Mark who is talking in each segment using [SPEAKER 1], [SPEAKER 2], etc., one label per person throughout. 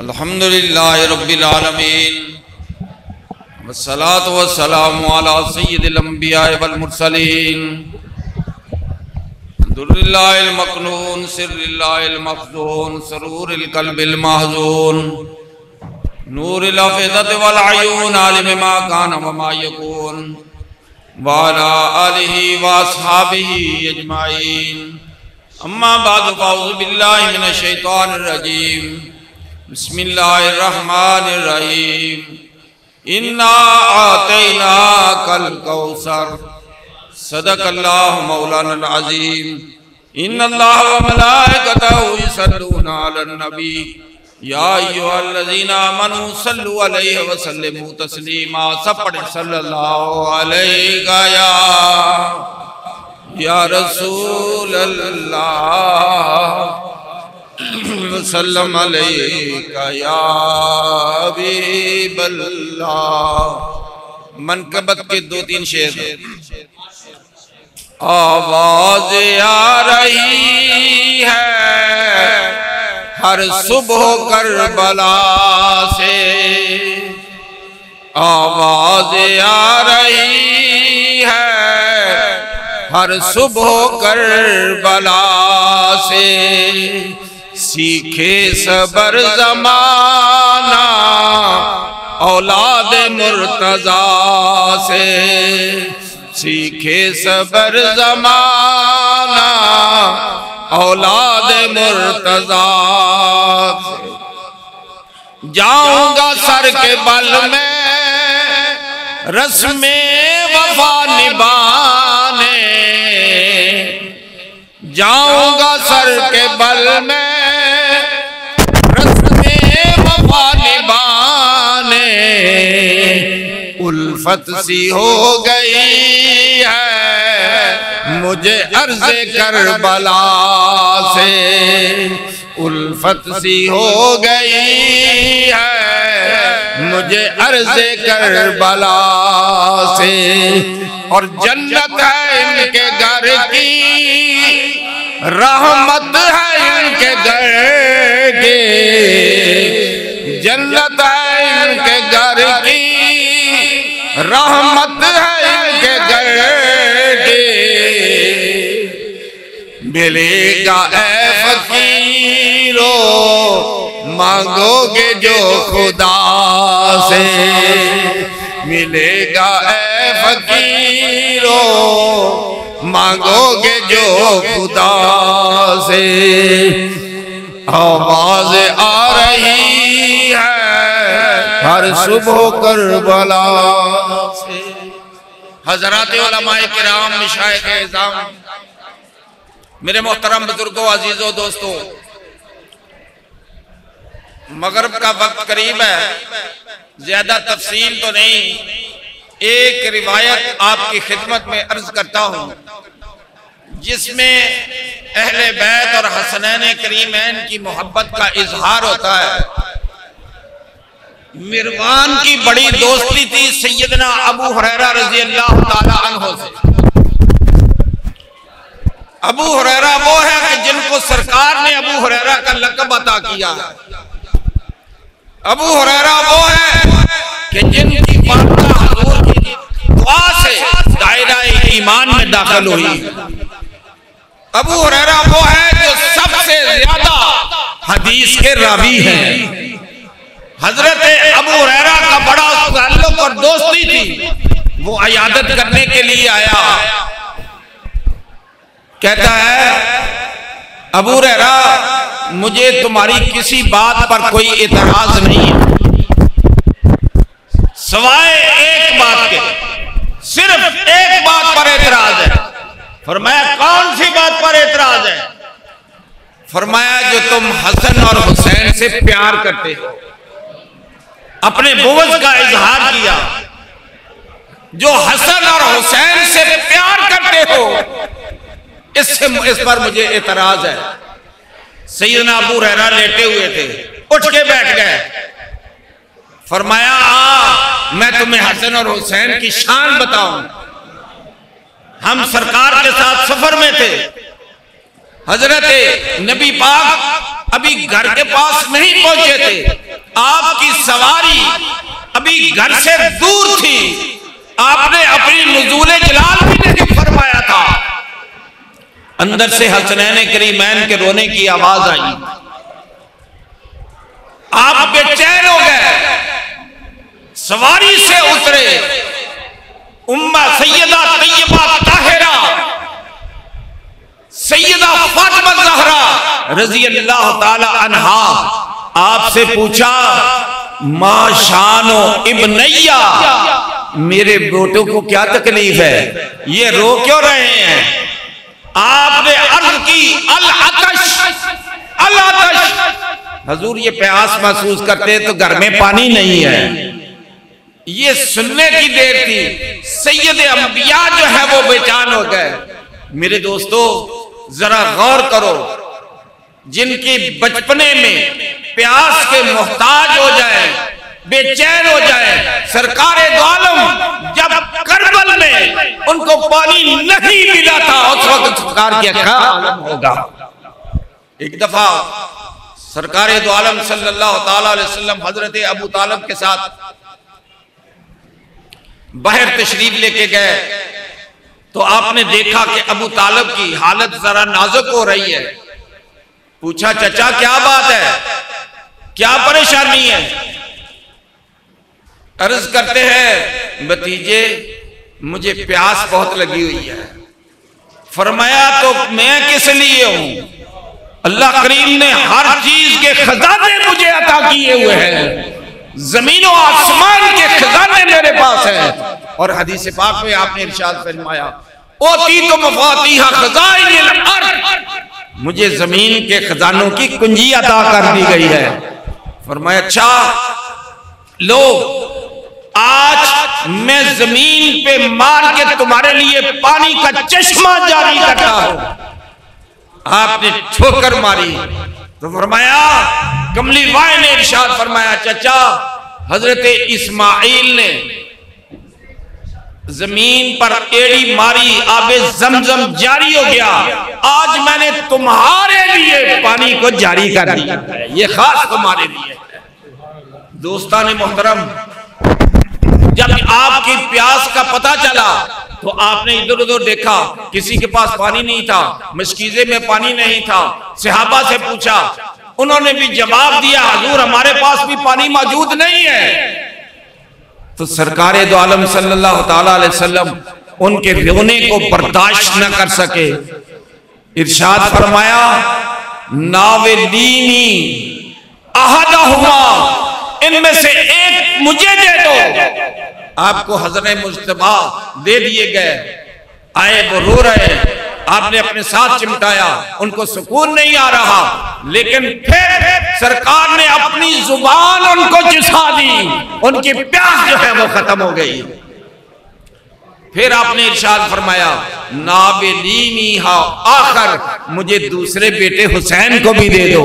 [SPEAKER 1] अल्हम्दुलिल्लाह रब्बिल आलमीन वस्सलातु वस्सलामु अला सय्यिदिल अंबिया वल मुरसलीन दुर्रिल्लाहिल मकनून सिर्रिल्लाहिल मखज़ून सरूरिल क़ल्बिल महज़ून नूरिल अफ़ीदति वल अयून आलिम मा कान व मा यकून व अला आलिहि व अस्हाबिहि अजमाइन अम्मा बाद फ़अऊज़ु बिल्लाहि मिनश शैतानिर रजीम बिस्मिल्लाहिर रहमानिर रहीम इन्ना आतैनाकल कौसर सदक़ल्लाहु मौलानाल अज़ीम इन्नल्लाह व मलाइकतहु युसल्लूना अलन नबी या अय्युहल्लज़ीना आमनू सल्लु अलैहि व सल्लिमू तस्लीमा। सब पढ़े सल्लल्लाहु अलैहि या रसूल अल्लाह वसल्लम अलैका या हबीबल्लाह। मनकबत के दो तीन शेर। आवाज आ रही है हर सुबह करबला से, आवाज आ रही है हर सुबह करबला से। सीखे सबर ज़माना औलाद मुर्तज़ा से, सीखे सबर ज़माना औलाद मुर्तज़ा से। जाऊंगा सर के बल में रस्मे वफा निभाने, जाऊंगा सर के बल में रस्मे वफा निभाने। उल्फत सी हो गई है मुझे अर्ज़े करबला से, उल्फत सी हो गई है मुझे अर्ज़े करबला से। और जन्नत है इनके घर की, रहमत है इनके घर की, जन्नत है इनके घर की, रहमत है इनके घर की। मिलेगा ऐ फकीरो मांगोगे जो खुदा से, मिलेगा ऐ फकीरो मांगोगे जो खुदा से। आवाज आ रही है हर सुबह करबला से। हज़रात उलमाए किराम, मशाइख़ इज़ाम, मेरे मोहतरम बुजुर्गों, अजीजों, दोस्तों, मगरिब का वक्त करीब है, ज्यादा तफसील तो नहीं, एक रिवायत आपकी खिदमत में अर्ज करता हूं जिसमें अहले बैत और हसनैन करीमैन की मोहब्बत का इजहार होता है। मिरवान की बड़ी दोस्ती थी सैयदना अबू हुरैरा रज़ी अल्लाह ताला अन्हु से। अबू हुरैरा वो है कि जिनको सरकार ने अबू हुरैरा का लक़ब अता किया। अबू हुरैरा वो है कि जिनकी बारगाह हुजूर की दुआ से दायरा ईमान में दाखिल हुई। अबू हुरैरा वो है जो सबसे ज्यादा हदीस के रावी हैं। हजरत अबू हुरैरा का बड़ा ताल्लुक और दोस्ती थी। वो इयादत करने के लिए आया, कहता है अबू हुरैरा मुझे तुम्हारी किसी बात पर कोई एतराज नहीं है सवाए एक बात के, सिर्फ एक बात पर एतराज है। फरमाया कौन सी बात पर एतराज है? फरमाया जो तुम हसन और हुसैन से प्यार करते हो। अपने बुग़्ज़ का इजहार किया। जो हसन और हुसैन से प्यार करते हो इस पर मुझे एतराज है। सैयदना अबू हुरैरा लेटे हुए थे, उठ के बैठ गए। फरमाया मैं तुम्हें हसन और हुसैन की शान बताऊं। हम सरकार के साथ सफर में थे, हजरत नबी पाक घर के पास नहीं पहुंचे थे, आपकी सवारी अभी घर से दूर थी, आपने अपनी नुज़ूल जलाल भी नहीं फरमाया था। अंदर से हसनैन करीमैन के रोने की आवाज आई, आप बेचैन हो गए, सवारी से उतरे। उम्मा सैयदा तैयबा ताहिरा सैयदा फातिमा ज़हरा रज़ी अल्लाह ताला अन्हा आपसे पूछा, मां शानो इब्नैया, मेरे बेटों को क्या तकलीफ है, ये रो क्यों रहे हैं? आपने अर्ज़ की अल अतश, अल अतश, हुजूर ये प्यास महसूस करते तो घर में पानी नहीं है। ये सुनने की देर थी, सैयद अंबिया जो है वो बेचैन हो गए। मेरे दोस्तों जरा गौर करो, जिनकी बचपने में प्यास के मोहताज हो जाए, बेचैन हो जाए, सरकारे दो आलम जब करबल में उनको पानी नहीं मिला था, उस वक्त सरकार क्या आलम होगा। एक दफा सरकारे दो आलम सल्लल्लाहु ताला अलैहि वसल्लम हजरत अबू तालिब के साथ बाहर तशरीफ लेके गए तो आपने देखा कि अबू तालिब की हालत जरा नाजुक हो रही है। पूछा, चचा क्या बात है, क्या परेशानी है? अर्ज करते हैं, भतीजे मुझे प्यास बहुत लगी हुई है। फरमाया, तो मैं किस लिए हूं? अल्लाह करीम ने हर चीज के खजाने मुझे अता किए हुए हैं, जमीन और आसमान के खजाने मेरे पास है। और हदीस पाक में आपने इरशाद फरमाया, ओती तो मफातीहा खजाइनिल अर्द, मुझे जमीन के खजानों की कुंजी अता कर दी गई है। फरमाया, अच्छा लो, आज मैं जमीन पे मार के तुम्हारे लिए पानी का चश्मा जारी करता हूं। आपने ठोकर मारी तो फरमाया, कमली वाय ने इरशाद फरमाया, चचा हजरत इस्माइल ने जमीन पर एड़ी मारी, आबे जमजम जारी हो गया, आज मैंने तुम्हारे लिए पानी को जारी कर दिया, ये खास तुम्हारे लिए। दोस्तान मोहतरम, जब आपकी प्यास का पता चला तो आपने इधर उधर देखा, किसी के पास पानी नहीं था, मशकीजे में पानी नहीं था। सहाबा से पूछा, उन्होंने भी जवाब दिया, हुजूर हमारे पास भी पानी मौजूद नहीं है। तो सरकारे दो आलम सल्लल्लाहु ताला अलैहि वसल्लम उनके रोने को बर्दाश्त न कर सके, इरशाद फरमाया, नावेलीनी अहदहुमा, इनमें से एक मुझे दे दो। आपको हज़रत मुज्तबा दे दिए गए, आए वो रो रहे, आपने अपने साथ चिमटाया, उनको सुकून नहीं आ रहा, लेकिन फिर सरकार ने अपनी जुबान उनको चुसा दी, उनकी प्यास जो है वो खत्म हो गई। फिर आपने इरशाद फरमाया, नाबिलीनी हा आखर, मुझे दूसरे बेटे हुसैन को भी दे दो।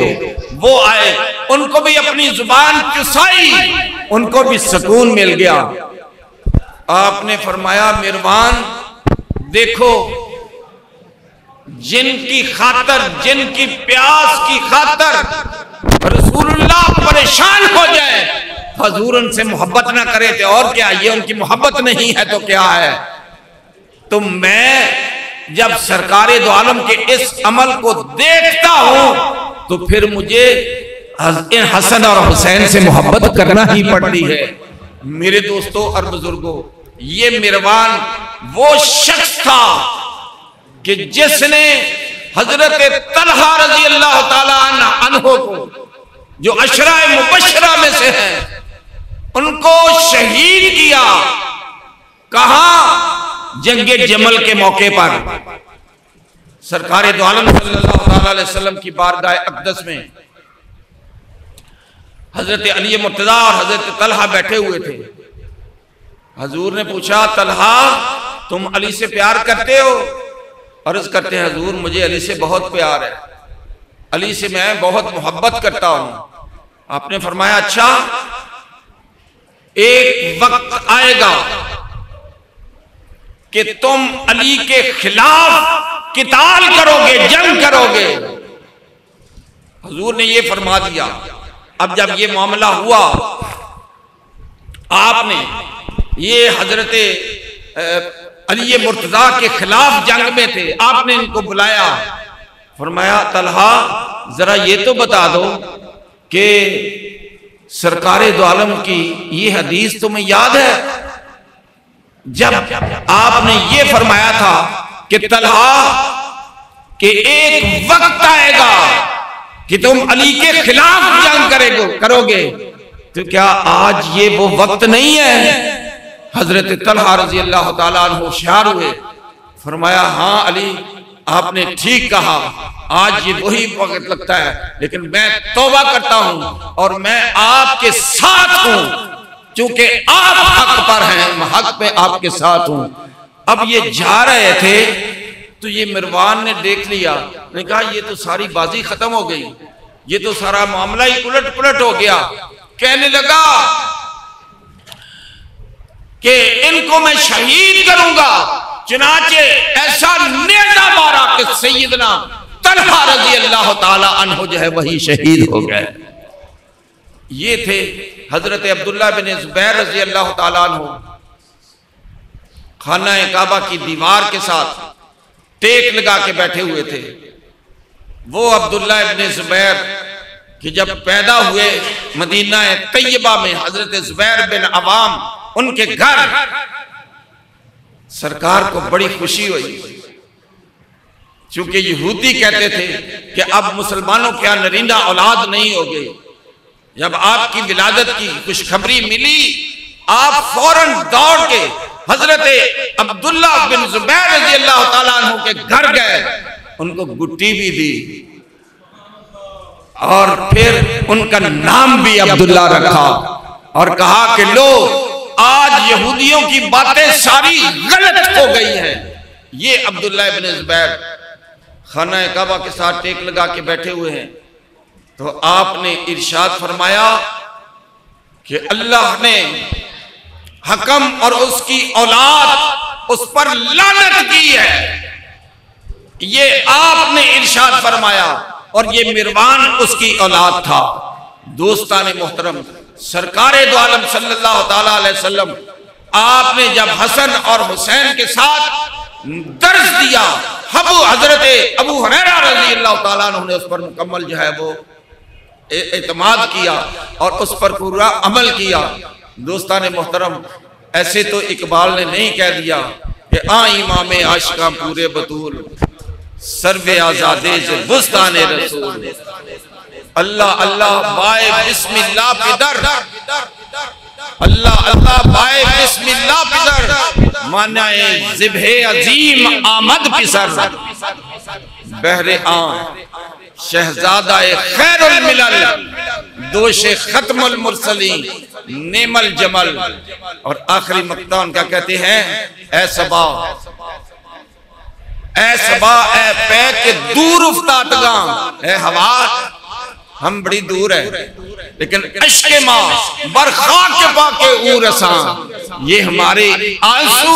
[SPEAKER 1] वो आए, उनको भी अपनी जुबान चुसाई, उनको भी सुकून मिल गया। आपने फरमाया, मेहरबान देखो, जिनकी खातर, जिनकी प्यास की खातर रसूलुल्लाह परेशान हो जाए, हुजूर उनसे मोहब्बत ना करे थे और क्या, ये उनकी मोहब्बत नहीं है तो क्या है? तो मैं जब सरकारे दो आलम के इस अमल को देखता हूं तो फिर मुझे हसन और हुसैन से मोहब्बत करना ही पड़ती है। मेरे दोस्तों और बुजुर्गों, ये मेहरबान वो शख्स था कि जिसने हजरत तलहा रजी अल्लाह ताला अन्हो को, जो अशराए मुबश्शरा में से हैं, उनको शहीद किया। कहां? जंगे जमल के मौके पर सरकारे दो आलम सल्लल्लाहु ताला अलैहि वसल्लम की बारगाह अक़दस में हजरत अली मुर्तज़ा और हजरत तलहा बैठे हुए थे। हजूर ने पूछा, तलहा तुम अली से प्यार करते हो? अर्ज करते हैं, हजूर मुझे अली से बहुत प्यार है, अली से मैं बहुत मोहब्बत करता हूं। आपने फरमाया, अच्छा एक वक्त आएगा कि तुम अली के खिलाफ किताल करोगे, जंग करोगे। हुजूर ने ये फरमा दिया। अब जब ये मामला हुआ, आपने ये हजरत अली मुर्तजा के खिलाफ जंग में थे, आपने इनको बुलाया, फरमाया तलहा जरा ये तो बता दो कि सरकारे दो आलम की ये हदीस तुम्हें याद है जब आपने ये फरमाया था कि तलहा कि एक वक्त आएगा कि तुम अली के खिलाफ जंग करोगे, तो क्या आज ये वो वक्त नहीं है? हजरत तलहा रजी अल्लाह ताला अन्हु होशियार हुए, फरमाया हाँ अली आपने ठीक कहा, आज ये वही वक्त लगता है, लेकिन मैं तौबा करता हूं और मैं आपके साथ हूं, क्योंकि आप हक पर हैं, मैं हक पे आपके साथ हूं। अब ये जा रहे थे तो ये मिरवान ने देख लिया, ने कहा ये तो सारी बाजी खत्म हो गई, ये तो सारा मामला ही उलट पुलट हो गया। कहने लगा कि इनको मैं शहीद करूंगा। चुनाचे ऐसा नेजा मारा कि सैयदना तलहा रज़ी अल्लाह ताला अन्हु जो है वही शहीद हो गए। ये थे हजरत अब्दुल्लाह बिन ज़ुबैर रज़ी अल्लाह ताला अन्हु, खाना काबा की दीवार के साथ टेक लगा के बैठे हुए थे। वो अब्दुल्लाह इब्न ज़ुबैर कि जब पैदा हुए मदीना तैयबा में हजरत ज़ुबैर बिन अवाम उनके घर, सरकार को बड़ी खुशी हुई, क्योंकि यहूदी कहते थे कि अब मुसलमानों के यहाँ नरीना औलाद नहीं हो गई। जब आपकी विलादत की खुशखबरी मिली, आप फौरन दौड़ के हजरत अब्दुल्ला बिन ज़ुबैर रज़ी अल्लाह ताला अन्हु के घर गए, उनको गुट्टी भी दी और फिर उनका नाम भी अब्दुल्ला रखा और कहा कि लो आज यहूदियों की बातें सारी गलत हो गई हैं। ये अब्दुल्ला बिन ज़ुबैर खाना काबा के साथ टेक लगा के बैठे हुए हैं, तो आपने इरशाद फरमाया कि अल्लाह ने हकम और उसकी औलाद उस पर लानत की है। ये आपने इरशाद फरमाया और ये मिरवान उसकी औलाद था। दोस्ताने मोहतरम, सरकारे दो आलम सल्लल्लाहु ताला अलैहि वसल्लम आपने जब हसन और हुसैन के साथ दर्ज दिया, हजरत अबू हुरैरा रज़ी अल्लाह ताला अन्हु ने उस पर मुकम्मल जो है वो एतमाद किया और उस पर पूरा अमल किया। दोस्ताने मोहतरम, ऐसे तो इकबाल ने नहीं कह दिया कि आ इमाम आशिका पूरे बतूल सर्वे आजादे से बुस्ताने रसूल, अल्लाह अल्लाह बाए बिस्मिल्लाह पिदर, अल्लाह अल्लाह बाए बिस्मिल्लाह पिदर, मानाए ज़िब्हे अजीम आमद पिसर, बहरे आन शहजादाए खैरुल मिलल, दोशे खत्मुल मुरसलीन नेमल जमल। और आखिरी मक्ता उनका कहते हैं ऐ सबा ए पैक दूर उफ्तातगा, ए हवा हम बड़ी दूर है, लेकिन अश्के माँ बरखा के पाके ऊरसा, ये हमारे आंसू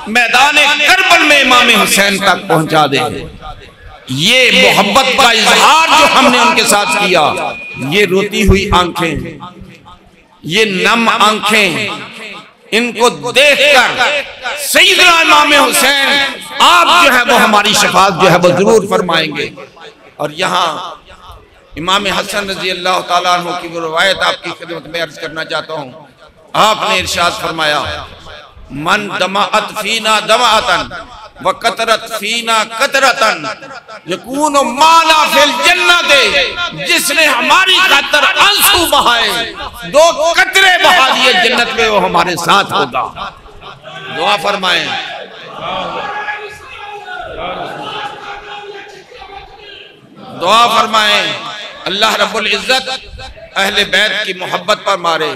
[SPEAKER 1] मैदान करबल में इमाम हुसैन तक पहुंचा दे। ये मोहब्बत का इजहार जो हमने उनके साथ किया, ये रोती हुई आंखें, ये नम आंखें, इनको देखकर सैयदना इमाम हुसैन आप जो है वो हमारी शफाअत जो है वो जरूर फरमाएंगे। और यहाँ इमाम हसन रजी अल्लाह ताला अन्हु की वो रवायत आपकी खिदमत में अर्ज करना चाहता हूँ। आपने इरशाद फरमाया मन दमाअत फीना दमाअतन व कतरत फीना कतरतन यकून माना फिल जन्नत, जिसने हमारी खातिर आंसू बहाए, दो कतरे बहा दिए जन्नत में, वो हमारे साथ होगा। दुआ फरमाएं। दुआ फरमाएं अल्लाह रब्बुल इज्जत अहले बैत की मोहब्बत पर मारे,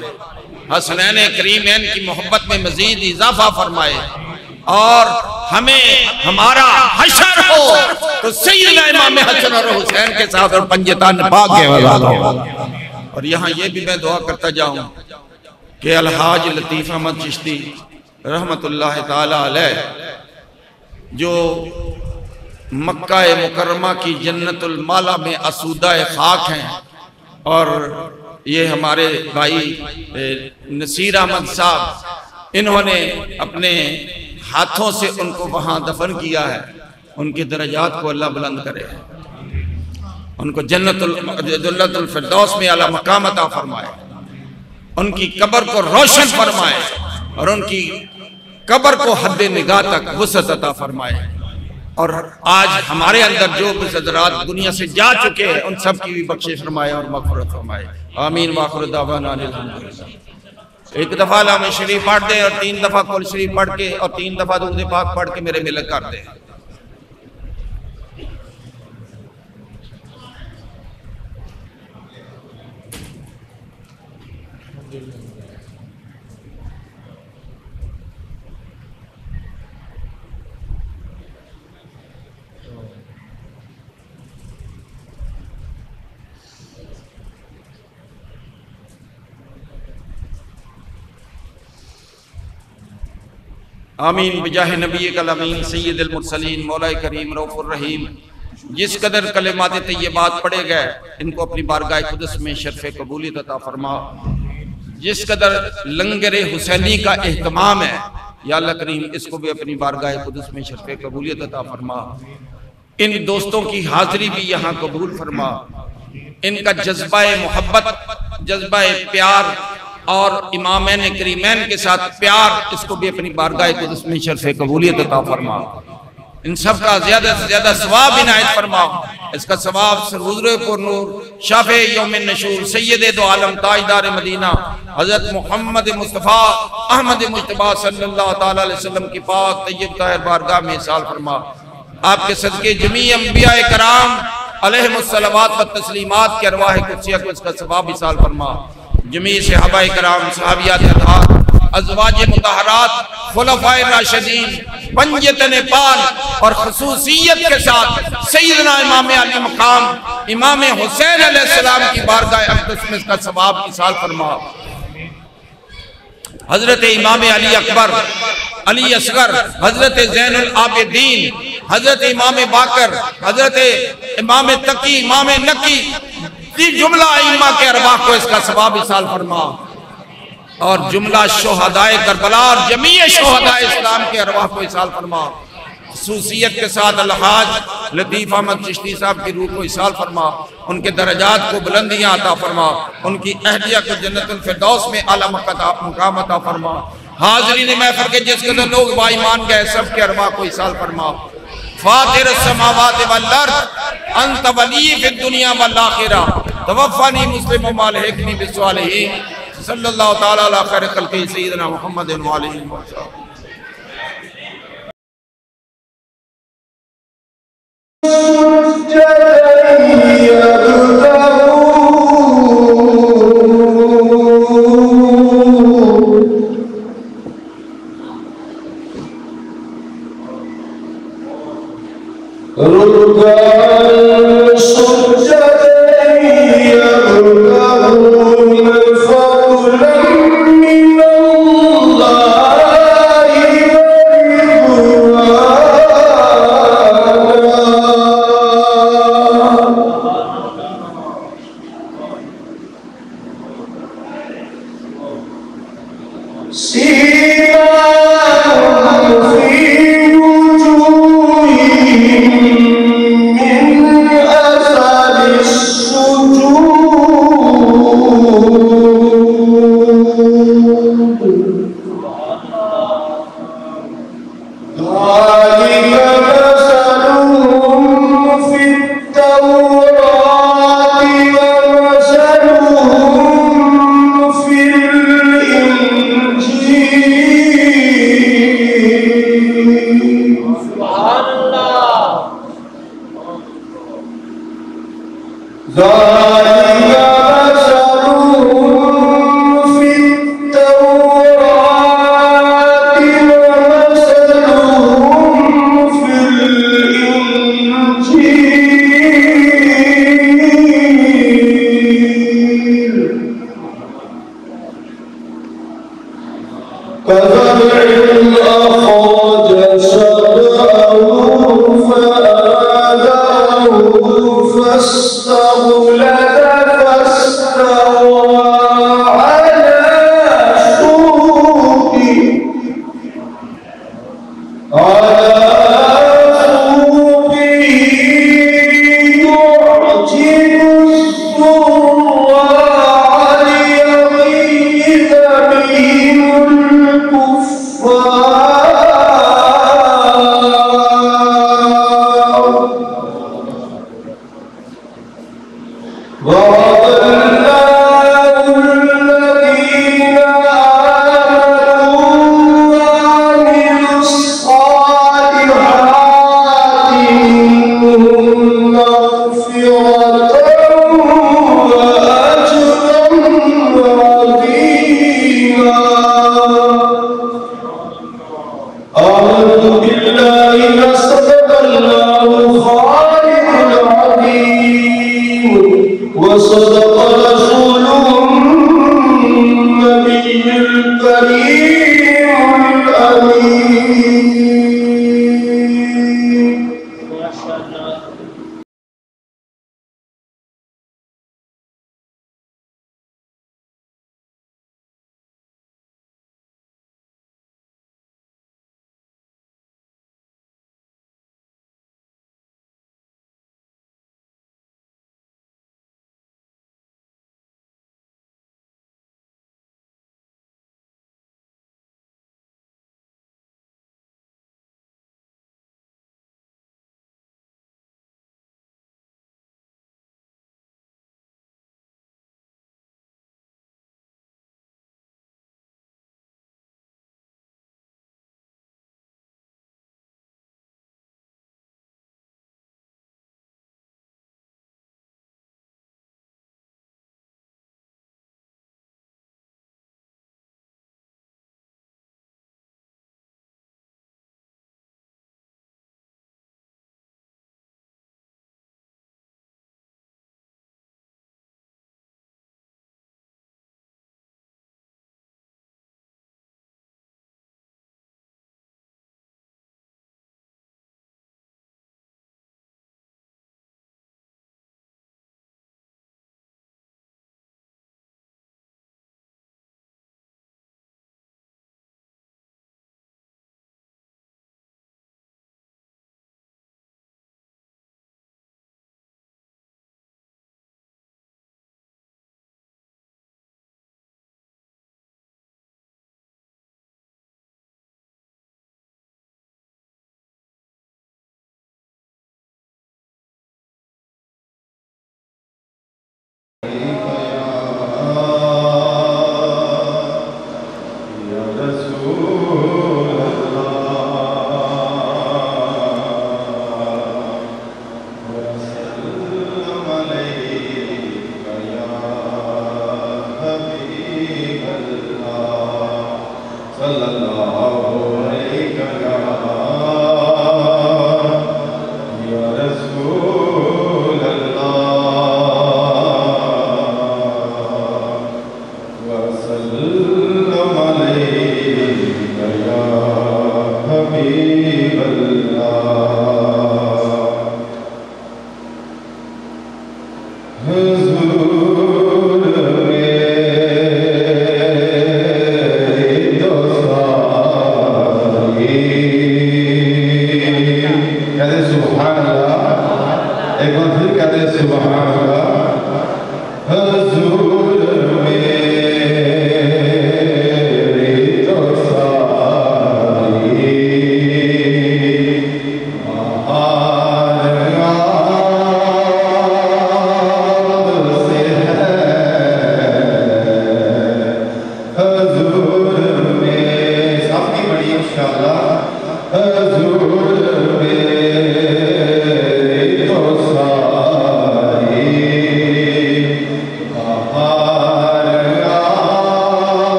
[SPEAKER 1] हसनैन करीमैन की मोहब्बत में मजीद इजाफा फरमाए और हमें हमारा हशर हो तो सैयदना इमाम हसन और हुसैन के साथ और पंजतान पाक के औलाद हो। और यहाँ ये भी मैं दुआ करता जाऊँ कि अलहाज लतीफ़ अहमद चिश्ती रहमतुल्लाह ताला अलैह जो मक्का मुकर्रमा की जन्नतुल माला में असूदा खाक हैं। और ये हमारे भाई नसीर अहमद साहब, इन्होंने अपने हाथों से उनको वहाँ दफन किया है। उनके दर्जात को अल्लाह बुलंद करे, उनको जन्नतुल फिरदौस में आला मकाम अता फरमाए, उनकी कब्र को रोशन फरमाए और उनकी कब्र को हद निगाह तक वसअत अता फरमाए। और आज हमारे अंदर जो भी हज़रात दुनिया से जा चुके हैं उन सब की भी बख्शिश फरमाए और मग़फ़िरत फरमाए। आमीन। वाखिर दावाना अल्हम्दुलिल्लाह। एक दफ़ा लाम शरीफ पढ़ दे और 3 दफ़ा कुल शरीफ पढ़ के और 3 दफ़ा दुरूद पाक पढ़ के मेरे मिलत कर दे। आमीन। बिजाह नबी कल अमीन सय्यदुल मुरसलीन मौलाए करीम रऊफ़ुर रहीम। जिस कदर कलिमात तय्यबात पढ़े गए इनको अपनी बारगाह कुदस में शर्फ़ कबूलियत अता फरमा। जिस कदर लंगर हुसैनी का एहतमाम है या अल्लाह करीम इसको भी अपनी बारगाह कुदस में शर्फ़ कबूलियत अता फरमा। इन दोस्तों की हाज़िरी भी यहाँ कबूल फरमा। इनका जज्बा मोहब्बत, जज्बा प्यार और इमामैन करीमैन के साथ प्यार, इसको भी अपनी बारगाह कुदस में शर्फ़ कबूलियत अता फरमा। इन सब का ज़्यादा से ज़्यादा सवाब इनायत फरमा। इसका सवाब हुज़ूर पुरनूर शाफ़े यौम नशूर सय्यद दो आलम ताजदार मदीना हज़रत मोहम्मद मुस्तफ़ा अहमद मुज्तबा सल्लल्लाहु तआला अलैहि वसल्लम की पाक तय्यब ताहिर बारगाह में साल फरमा। आपके सदके जमी अंबिया कराम अलैहिमुस्सलावात व तस्लीमात के अरवाह कुद्सिया को इसका सवाब इसाल फरमा। जमी सहाबाए कराम, सहाबियात अतहार, अज़वाज मुतहरात, खुलफाए राशिदीन, पंजतन पाल और खुसूसियत के साथ सैयदना इमाम अली मकाम इमाम हुसैन अलैहिस्सलाम की बारगाह अक़दस में इसका सवाब इसाल फरमा। हजरत इमाम अली अकबर, अली असगर, हजरत ज़ैनुल आबिदीन, हजरत इमाम बाकर, हजरत इमाम तकी, इमाम नकी, जुमला इमाम के अरवाह को इसका सवाब इसाल फरमा। और जुमला शोहदाए करबला और जमीए शोहदाए इस्लाम के अरवाह को इसाल फरमा। खुसूसियत के साथ अलहाज लतीफ़ अहमद चिश्ती साहब की रूह को इसाल फरमा। उनके दर्जात को बुलंदियाँ अता फरमा। उनकी अहलिया को जन्नतुल फिरदौस में आला मकाम अता फरमा। हाज़रीन महफ़िल के जिस कदर लोग बाईमान गए सब के अरवाह को इसाल फरमा। फातिर समावात वल अर्द अंत वली फिद दुनिया वल आखिरह तवफ़्फ़नी मुस्लिम व अलहिक़नी बिस्सालिहीन सल्लल्लाहु तआला अला खैर खल्क़ि सय्यिदना मुहम्मद व आलिहि व सल्लम।
[SPEAKER 2] जी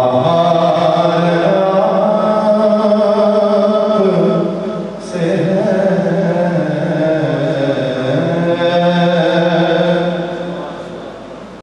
[SPEAKER 2] स्वाहा